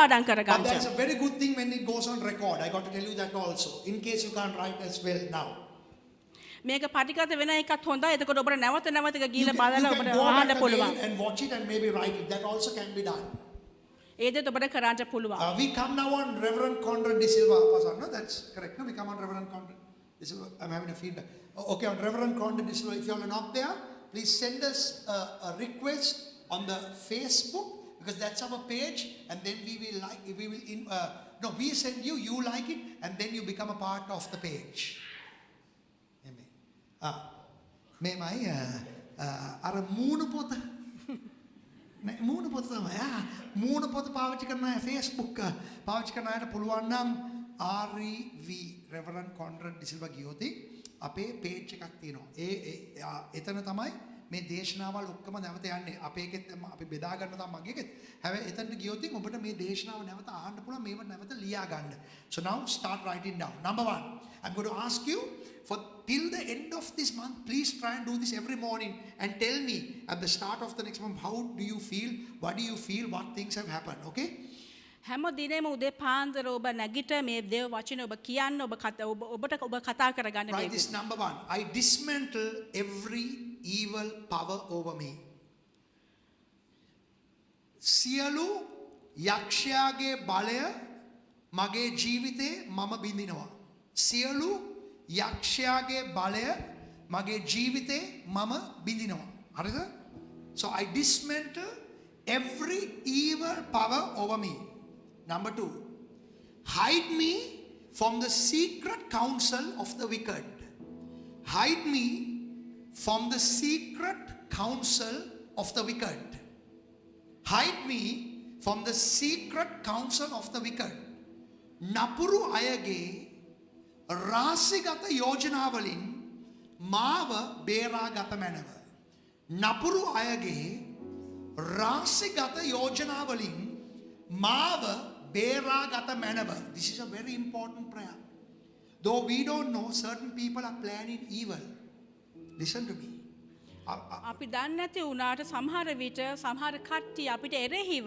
කටපාඩම් But කරගන්න. that's a very good thing when it goes on record. I got to tell you that also, in case you can't write as well now. මේක පටිගත වෙන එකත් හොඳයි. එතකොට ඔබට නැවත නැවත You ගිහලා can, බලලා you ඔබට can go අහන්න back පුළුවන්. again and watch it and maybe write it. That also can be done. ඒ දේත් ඔබට කරන්න පුළුවන්. We come now on Reverend Conrad De Silva. No, that's correct. No, we come on Reverend Conrad De Silva. I'm having a feedback. Okay, on Reverend Conrad De Silva. If you are not there, please send us a request on the Facebook, because that's our page, and then we will we send you, you like it, and then you become a part of the page. Amen. Memai ara moonu pota මූණ පොත තමයි. මූණ පොත පාවිච්චි කරන අය Facebook පාවිච්චි කරන අයට පුළුවන් නම් REV Reverend Conrad De Silva ගියොත් අපේ page එකක් තියෙනවා. එතන තමයි මේ දේශනාවල් ඔක්කොම නැවත යන්නේ. අපේ එකෙත් අපි බෙදා ගන්න තමයි මගේ එකෙත්. හැබැයි එතනට ගියොත් ඔබට මේ දේශනාව නැවත අහන්න පුළුවන්, මේව නැවත ලියා ගන්න. So now start writing down. Number 1, I'm going to ask you for till the end of this month, please try and do this every morning and tell me at the start of the next month, how do you feel, what do you feel, what things have happened, okay? හැම දිනෙම උදේ පාන්දර ඔබ නැගිට මේ දේව වචන ඔබ කියන්න ඔබට ඔබ කතා කරගන්න Write මේ. this number 1. I dismantle every evil power over me. සියලු යක්ෂයාගේ බලය මගේ ජීවිතේ මම බිඳිනවා. සියලු යක්ෂයාගේ බලය මගේ ජීවිතේ මම බිඳිනවා. හරිද? So I dismantle every evil power over me. Number 2, hide me from the secret counsel of the wicked. Hide me from the secret counsel of the wicked. Hide me from the secret counsel of the wicked. Napuru ayage රාසිගත යෝජනාවලින් මාව බේරාගත මැනව. නපුරු අයගේ රාසිගත යෝජනාවලින් මාව බේරාගත මැනව. This is a very important prayer. Though we don't know, certain people are planning evil. Listen to me. අපි දන්නේ නැති වුණාට සමහර විට සමහර කට්ටිය අපිට එරෙහිව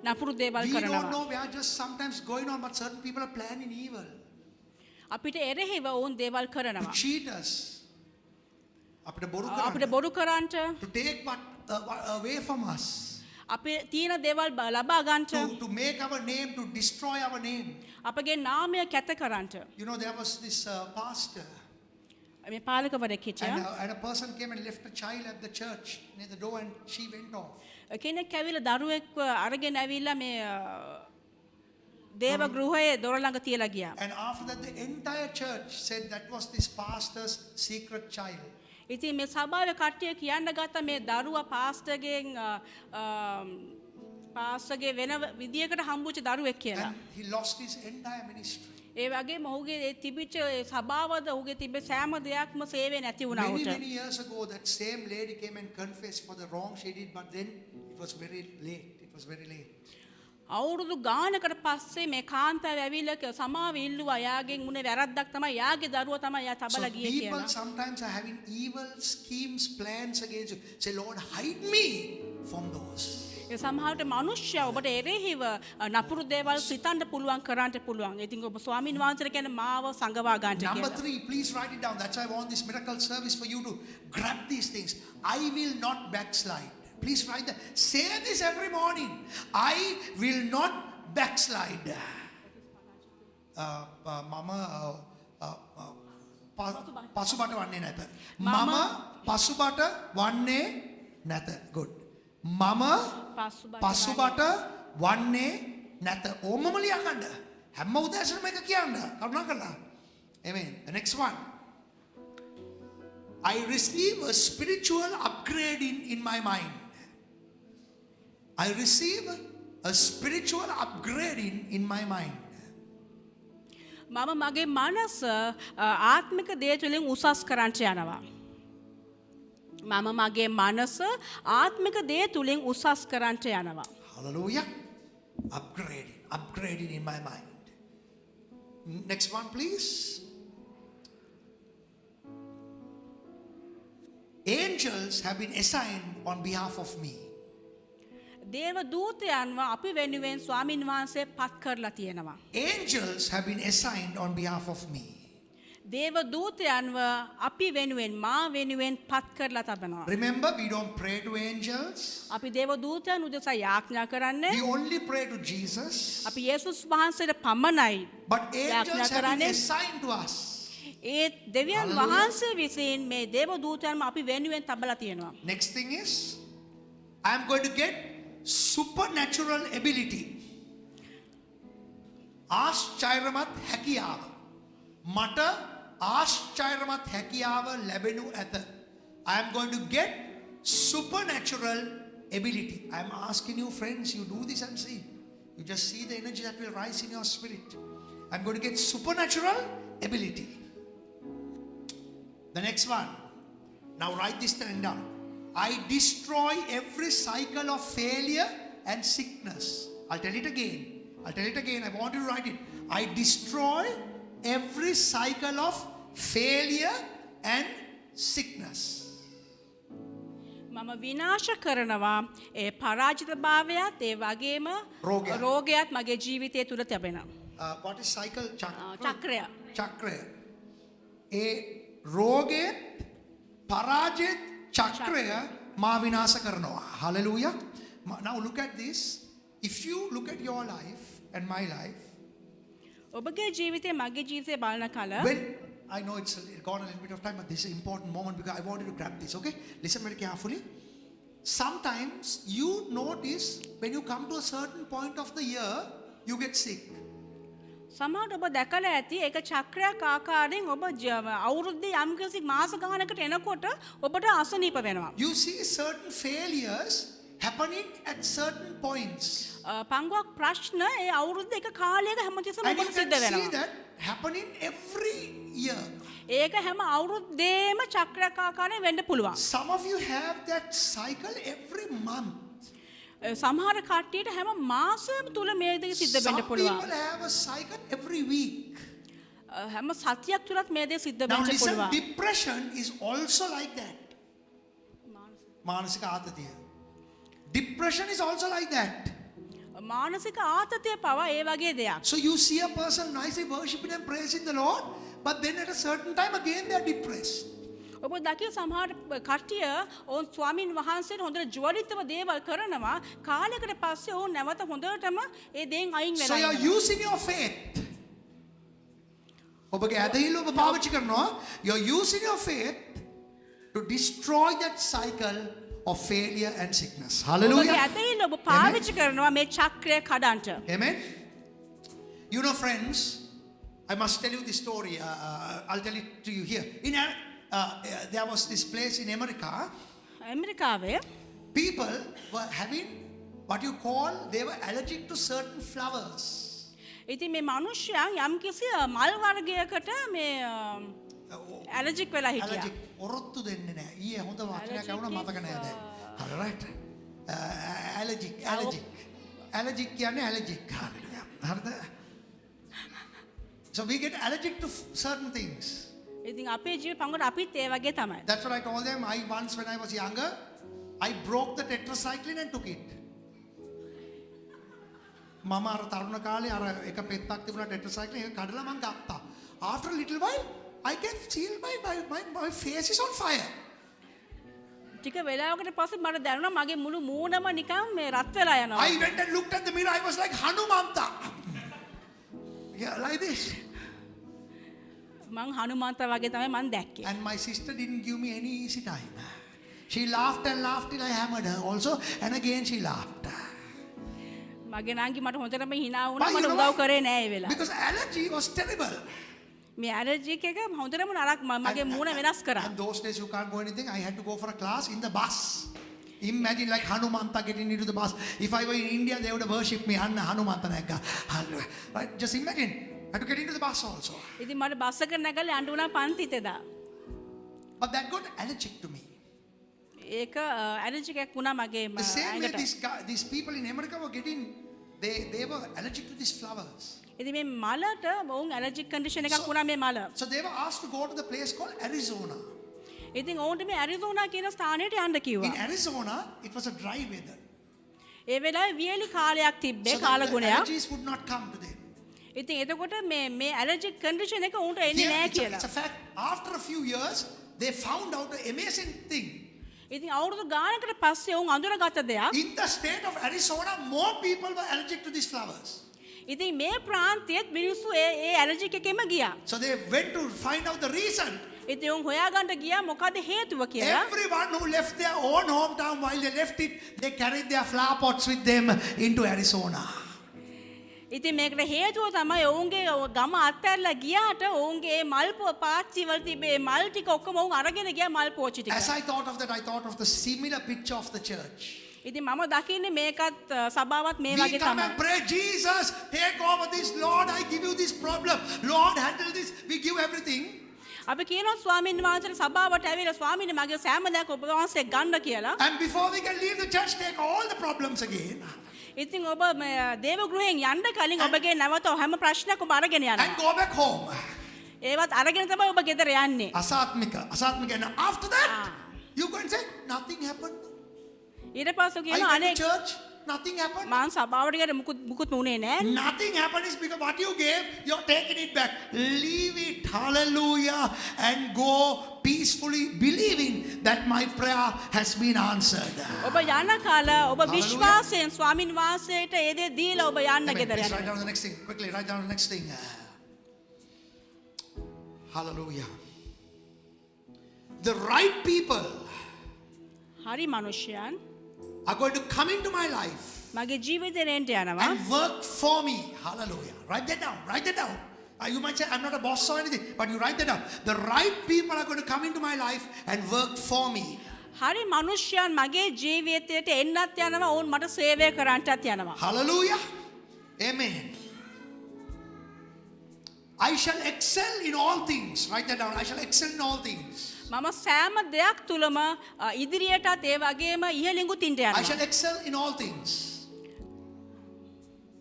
නපුරු දේවල් We don't කරනවා. know, we are just sometimes going on, but certain people are planning evil. අපිට එරෙහිව ඔවුන් දේවල් To කරනවා. cheat us. අපිට බොරු අපිට කරන්න. බොරු කරන්නට To take what away from us. අපි තියෙන දේවල් ලබා ගන්නට To make our name, to destroy our name. අපගේ නාමය කැත කරන්නට. You know, there was this pastor, මේ පාලකවරයෙක් හිටියා. and a person came and left a child at the church near the door, and she went off. කෙනෙක් ඇවිල්ලා දරුවෙක්ව අරගෙන ඇවිල්ලා මේ දේව ගෘහයේ දොර ළඟ තියලා ගියා. And after that, the entire church said that was this pastor's secret child. ඉතින් මේ සභාවේ කට්ටිය කියන්න ගත්ත මේ දරුවා පාස්ටර්ගේ වෙන විදියකට හම්බුච්ච දරුවෙක් කියලා. And he lost his entire ministry. ඒ වගේම ඔහුගේ තිබිච්ච සභාවද ඔහුගේ තිබෙ සෑම දෙයක්ම සේවය නැති වුණා Many, ඔහුට. many years ago, that same lady came and confessed for the wrong she did, but then it was very late. It was very late. අවුරුදු ගානකට පස්සේ මේ කාන්තාව ඇවිල්ලා සමාව ඉල්ලුවා යාගෙන් උනේ වැරද්දක් තමයි යාගේ දරුවා තමයි යා So තබලා ගියේ people කියලා. sometimes are having evil schemes, plans against you. Say, Lord, hide me from those. ඒ සමහරට මිනිස්සයා ඔබට එරෙහිව නපුරු දේවල් සිතන්න පුළුවන් කරන්න පුළුවන්. ඉතින් ඔබ ස්වාමීන් වහන්සේට කියන්නේ මාව සංගවා ගන්නට Number කියලා. 3, please write it down. That's why I want this miracle service for you to grab these things. I will not backslide. Please write that. Say this every morning. I will not backslide. Mama පසුබට වන්නේ නැත. මම පසුබට වන්නේ නැත. Good. මම පසුබට වන්නේ නැත. ඕමම ලියා ගන්න. හැම උදෑසනම එක කියන්න. කරුණා කරලා. Amen. The next one. I receive a spiritual upgrade in my mind. I receive a spiritual upgrading in my mind. මම මගේ මනස ආත්මික දේ තුලින් උසස් කරන්නට යනවා. මම මගේ මනස ආත්මික දේ තුලින් උසස් කරන්නට යනවා. Hallelujah. Upgrading in my mind. Next one, please. Angels have been assigned on behalf of me. දේව දූතයන්ව අපි වෙනුවෙන් ස්වාමින් වහන්සේ පත් කරලා තියෙනවා. Angels have been assigned on behalf of me. දේව දූතයන්ව අපි වෙනුවෙන් මා වෙනුවෙන් පත් කරලා තබනවා. Remember, we don't pray to angels. අපි දේව දූතයන් උදෙසා යාඥා කරන්නේ. We only pray to Jesus. අපි යේසුස් වහන්සේට පමණයි But angels have been කරන්නේ. assigned to us. ඒ දෙවියන් Hallelujah. වහන්සේ විසින් මේ දේව දූතයන්ව අපි වෙනුවෙන් තබලා තියෙනවා. Next thing is, I am going to get supernatural ability. ආශ්චර්යමත් හැකියාව. මට ආශ්චර්යමත් හැකියාව ලැබෙනු ඇත. I am going to get supernatural ability. I am asking you, friends, you do this and see. You just see the energy that will rise in your spirit. I am going to get supernatural ability. The next one. Now write this thing down. I destroy every cycle of failure and sickness. I'll tell it again. I want you to write it. I destroy every cycle of failure and sickness. මම විනාශ කරනවා ඒ පරාජිතභාවයත් ඒ වගේම රෝගයත්. රෝගයත් මගේ ජීවිතය තුළ තිබෙනවා. What is cycle? චක්‍රය. චක්‍රය. ඒ රෝගයේ පරාජිත චක්‍රය මා විනාශ කරනවා. Hallelujah. Now look at this. If you look at your life and my life, ඔබගේ ජීවිතය මගේ ජීවිතය බලන කල when I know it's gone a little bit of time, but this is an important moment because I want you to grab this, okay? Listen very carefully. Sometimes you notice when you come to a certain point of the year, you get sick. සමහරවිට ඔබ දැකලා ඇති ඒක චක්‍රයක් ආකාරයෙන් ඔබ අවුරුද්දේ යම්කිසි මාස ගණනකට එනකොට ඔබට අසනීප වෙනවා. You see certain failures happening at certain points. පංගුවක් ප්‍රශ්න ඒ අවුරුද්ද එක කාලයක හැමතිස්සෙම And you ඔබට can සිද්ධ see වෙනවා. that happening every year. ඒක හැම අවුරුද්දේම චක්‍රයක් ආකාරයෙන් වෙන්න පුළුවන්. Some of you have that cycle every month. සමහර කට්ටියට හැම මාසෙම තුල මේ දේ සිද්ධ Some වෙන්න people පුළුවන්. have a cycle every week. හැම සතියක් තුලත් මේ දේ සිද්ධ Now වෙන්න listen, පුළුවන්. depression is also like that. මානසික ආතතිය. Depression is also like that. මානසික ආතතිය පවා ඒ වගේ දෙයක්. So you see a person nicely worshiping and praising the Lord, but then at a certain time again they are depressed. ඔබ දකින සමහර කට්ටිය ඔවුන් ස්වාමින් වහන්සේට හොඳට ජ්වලිතව දේවල් කරනවා කාලයකට පස්සේ ඔවුන් නැවත හොඳටම ඒ දේෙන් අයින් So වෙලා you are ඉන්නවා. using your faith. ඔබගේ ඇදහිල්ල ඔබ පාවිච්චි කරනවා. You are using your faith to destroy that cycle of failure and sickness. ඔබගේ Hallelujah. ඇතින් ඔබ පාවිච්චි කරනවා මේ චක්‍රය කඩන්ට. Amen. You know, friends, I must tell you this story. I'll tell it to you here. There was this place in America. ඇමරිකාවේ People were having what you call, they were allergic to certain flowers. ඉතින් මේ මිනිස්සුන් යම්කිසි මල් වර්ගයකට මේ allergic වෙලා හිටියා. Allergic. ඔරොත්තු දෙන්නේ නැහැ. ඊයේ හොඳ වචනයක් ඇහුණා මතක නැහැ දැන්. හරි right. Allergic. Allergic කියන්නේ allergic. Hallelujah. හරිද? So we get allergic to certain things. ඉතින් අපේ ජීවිත පංගුවට අපිත් ඒ වගේ තමයි. That's what I told them. Once when I was younger, I broke the tetracycline and took it. මම අර තරුණ කාලේ අර එක පෙත්තක් තිබුණා tetracycline එක කඩලා මම ගත්තා. After a little while, I can feel my face is on fire. ටික වෙලාවකට පස්සේ මට දැනුණා මගේ මුළු මූණම නිකන් මේ රත් වෙලා යනවා. I went and looked at the mirror. I was like Hanumanta. Yeah, like this. මං හනුමන්ත වගේ තමයි මං දැක්කේ. And my sister didn't give me any easy time. She laughed and laughed till I hammered her also, and again she laughed. මගේ නංගි මට හොඳටම hina But වුණා you මට know උදව් why? කරේ නෑ ඒ වෙලාව. Because allergy was terrible. මේ ඇලර්ජික් එක හොඳටම නරක මගේ මූණ වෙනස් කරා. And those days you can't go anything. I had to go for a class in the bus. Imagine like Hanumanta getting into the bus. If I were in India, they would have worshipped me. Hanumanta Nagga. Right? Just imagine. I had to get into the bus also. ඉතින් මට bus එක නැගලා යන්න උනා පන්තිත එදා. But that got allergic to me. ඒක allergic එකක් වුණා මගේ The same way ඇඟට. these people in America were getting, they were allergic to these flowers. ඉතින් මේ මලට ඔවුන් ඇලර්ජික් කන්ඩිෂන් එකක් වුණා මේ මල. So they were asked to go to the place called Arizona. ඉතින් ඔවුන්ට මේ ඇරිසෝනා කියන ස්ථානයට යන්න කිව්වා. In Arizona, it was a dry weather. ඒ වෙලාවේ වියලි කාලයක් තිබ්බේ So that the කාලගුණයක්. allergies would not come to them. ඉතින් එතකොට මේ ඇලර්ජික් කන්ඩිෂන් එක උන්ට එන්නේ Here, නැහැ it's කියලා. a fact. After a few years, they found out the amazing thing. ඉතින් අවුරුදු ගානකට පස්සේ උන් අඳුරගත්ත දෙයක්. In the state of Arizona, more people were allergic to these flowers. ඉතින් මේ ප්‍රාන්තයේත් මිනිස්සු ඒ ඇලර්ජික් එකෙම ගියා. So they went to find out the reason. ඉතින් උන් හොයාගන්න ගියා මොකද හේතුව කියලා. Everyone who left their own hometown, while they left it, they carried their flower pots with them into Arizona. ඉතින් මේකට හේතුව තමයි ඔවුන්ගේ ගම අත්හැරලා ගියාට ඔවුන්ගේ මල් පාච්චි වල තිබේ මල් ටික ඔක්කොම ඔවුන් අරගෙන ගියා මල් පෝච්චි ටික. As I thought of that, I thought of the similar picture of the church. ඉතින් මම දකින්නේ මේකත් සභාවත් මේ We වගේ come තමයි. and pray, Jesus, take over this. Lord, I give you this problem. Lord, handle this. We give everything. අපි කියනවා ස්වාමීන් වහන්සේට සභාවට ඇවිල්ලා ස්වාමීන් මගේ සෑම දෙයක් ඔබ වහන්සේ ගන්න කියලා. And before we can leave the church, take all the problems again. ඉතින් ඔබ දේව ගෘහයෙන් යන්න කලින් ඔබගේ නැවත හැම ප්‍රශ්නයක් ඔබ අරගෙන And යනවා. go back home. ඒවත් අරගෙන තමයි ඔබ ගෙදර යන්නේ. Asatmika. And after that, you go and say, nothing happened. ඊට පස්සේ I කියනවා went අනේ to church, nothing happened. මං සභාවට ගියට මුකුත් වුණේ නැහැ. Nothing happened is because what you gave, you're taking it back. Leave it, hallelujah, and go peacefully believing that my prayer has been answered. ඔබ යන කාල ඔබ Hallelujah. විශ්වාසයෙන් ස්වාමින් වහන්සේට ඒ දේ දීලා ඔබ යන්න Amen. ගෙදර Please write යන්න. down the next thing. Quickly, write down the next thing. Hallelujah. The right people හරි මනුෂ්‍යයන් are going to come into my life මගේ ජීවිතේට එන්න යනවා. and work for me. Hallelujah. Write that down. Write that down. You might say, I'm not a boss or anything, but you write that down. The right people are going to come into my life and work for me. හරි මනුෂ්‍යයන් මගේ ජීවිතයට එන්නත් යනවා ඔවුන් මට සේවය කරන්නටත් යනවා. Hallelujah. Amen. I shall excel in all things. Write that down. I shall excel in all things. මම සෑම දෙයක් තුලම ඉදිරියටත් ඒ වගේම ඉහළින්ගුත් ඉන්න I යනවා. shall excel in all things.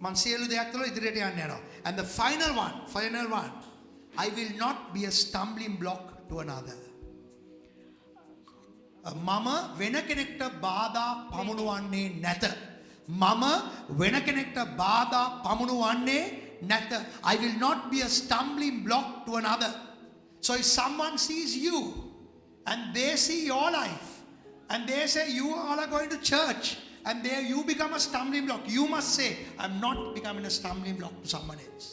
Man සියලු දෙයක් තුළ ඉදිරියට යන්න යනවා. And the final one, I will not be a stumbling block to another. මම වෙන කෙනෙක්ට බාධා පමුණුවන්නේ නැත. මම වෙන කෙනෙක්ට බාධා පමුණුවන්නේ නැත. I will not be a stumbling block to another. So if someone sees you and they see your life and they say you all are going to church and there you become a stumbling block, you must say, I'm not becoming a stumbling block to someone else.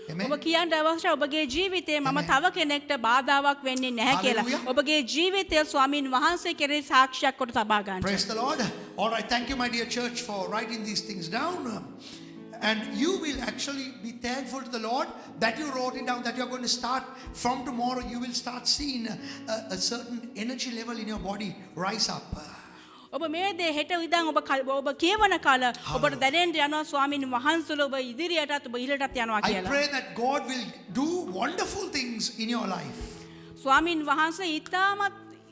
Amen. ඔබ කියන්න අවශ්‍ය ඔබගේ ජීවිතේ මම Amen. තව කෙනෙක්ට බාධාවක් වෙන්නේ නැහැ කියලා. Hallelujah. ඔබගේ ජීවිතය ස්වාමින් වහන්සේ කෙරෙහි සාක්ෂියක් කොට තබා ගන්න. Praise the Lord. All right, thank you, my dear church, for writing these things down. And you will actually be thankful to the Lord that you wrote it down, that you're going to start from tomorrow. You will start seeing a certain energy level in your body rise up. ඔබ මේ දේ හෙට ඉඳන් ඔබ කියවන කාල ඔබට දැනෙන්න යනවා ස්වාමින් වහන්සේලා ඔබ ඉදිරියටත් ඔබ ඉහළටත් යනවා I කියලා. pray that God will do wonderful things in your life. ස්වාමින් වහන්සේ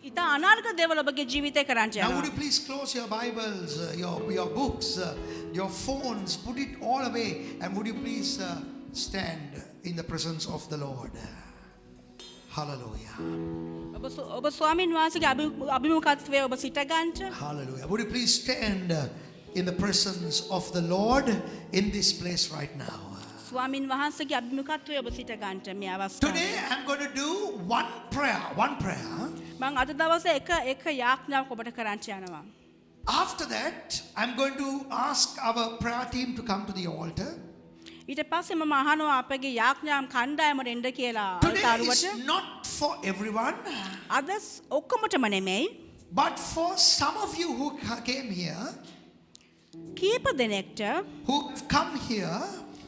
ඉතා අනාර්ග දේවල් ඔබගේ ජීවිතේ කරන්න Now, would යනවා. you please close your Bibles, your books, your phones, put it all away, and would you please stand in the presence of the Lord? Hallelujah. ඔබ ස්වාමින් වහන්සේගේ අභිමුඛත්වයේ ඔබ සිට ගන්නට. Hallelujah. Would you please stand in the presence of the Lord in this place right now? ස්වාමින් වහන්සේගේ අභිමුඛත්වයේ ඔබ සිට ගන්නට මේ අවස්ථාවේ. Today I'm going to do one prayer. මම අද දවසේ එක යාඥාවක් ඔබට කරන්න යනවා. After that, I'm going to ask our prayer team to come to the altar. ඊට පස්සේ මම අහනවා අපගේ යාඥාම් කණ්ඩායමට එන්න කියලා Today අල්තාරුවට. is not for everyone, අද ඔක්කොමටම නෙමෙයි. but for some of you who came here, කීප දෙනෙක්ට who come here,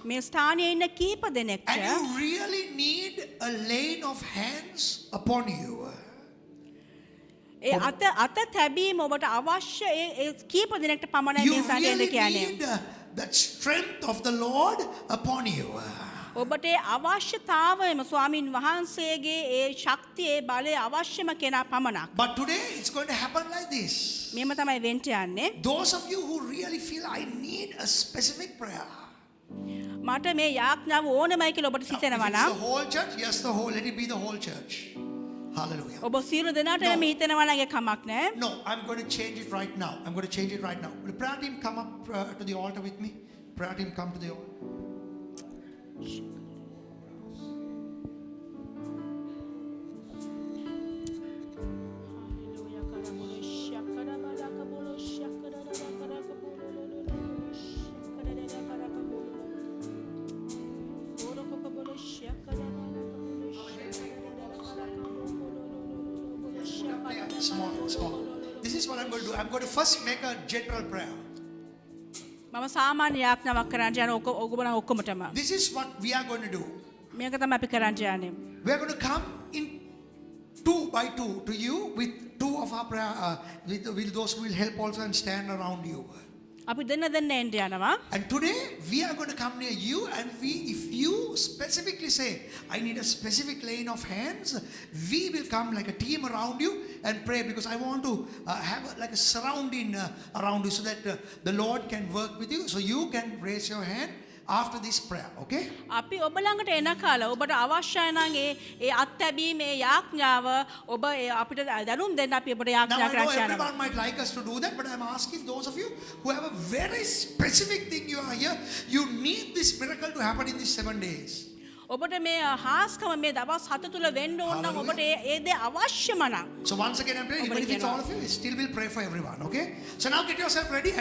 මේ ස්ථානයේ ඉන්න කීප and දෙනෙක්ට you really need a laying of hands upon you. ඒ අත තැබීම ඔබට අවශ්‍ය ඒ කීප දෙනෙක්ට පමණයි You මේ ස්ථානයේ really කියන්නේ. need that strength of the Lord upon you. ඔබට ඒ අවශ්‍යතාවයම ස්වාමින් වහන්සේගේ ඒ ශක්තිය ඒ බලය අවශ්‍යම කෙනා පමණක්. But today it's going to happen like this. මෙහෙම තමයි වෙන්න යන්නේ. Those of you who really feel I need a specific prayer. මට මේ යාඥාව ඕනමයි කියලා ඔබට Now, if හිතෙනවා it's නම් the whole church, yes, the whole. Let it be the whole church. Hallelujah. ඔබ සියලු දෙනාට No. එම හිතෙනවා නම් ඒක කමක් නැහැ. No, I'm going to change it right now. I'm going to change it right now. Will the prayer team come up to the altar with me? Prayer team, come to the altar. Small. This is what I'm going to do. I'm going to first make a general prayer. මම සාමාන්‍ය යාඥාවක් කරන්න යන ඔගොල්ලෝ ඔක්කොමටම. This is what we are going to do. මේක තමයි අපි කරන්න යන්නේ. We are going to come in 2 by 2 to you with two of our prayer, with those who will help also and stand around you. අපි දෙන්න එන්න යනවා. And today we are going to come near you, and if you specifically say, I need a specific laying of hands, we will come like a team around you and pray, because I want to have like a surrounding around you so that the Lord can work with you. So you can raise your hand after this prayer, okay? අපි ඔබ ළඟට එන කාල ඔබට අවශ්‍යයි නම් ඒ අත්හැබීම ඒ යාඥාව ඔබ අපිට දැනුම් දෙන්න අපි ඔබට Now යාඥා I know කරන්න යනවා. everyone might like us to do that, but I'm asking those of you who have a very specific thing you are here, you need this miracle to happen in these 7 days. ඔබට මේ හාස්කම මේ දවස් 7 තුල වෙන්න ඕන නම් ඔබට ඒ දේ අවශ්‍යම නම් So once again I'm praying, even if it's all of you, I still will pray for everyone, okay? So now get yourself ready.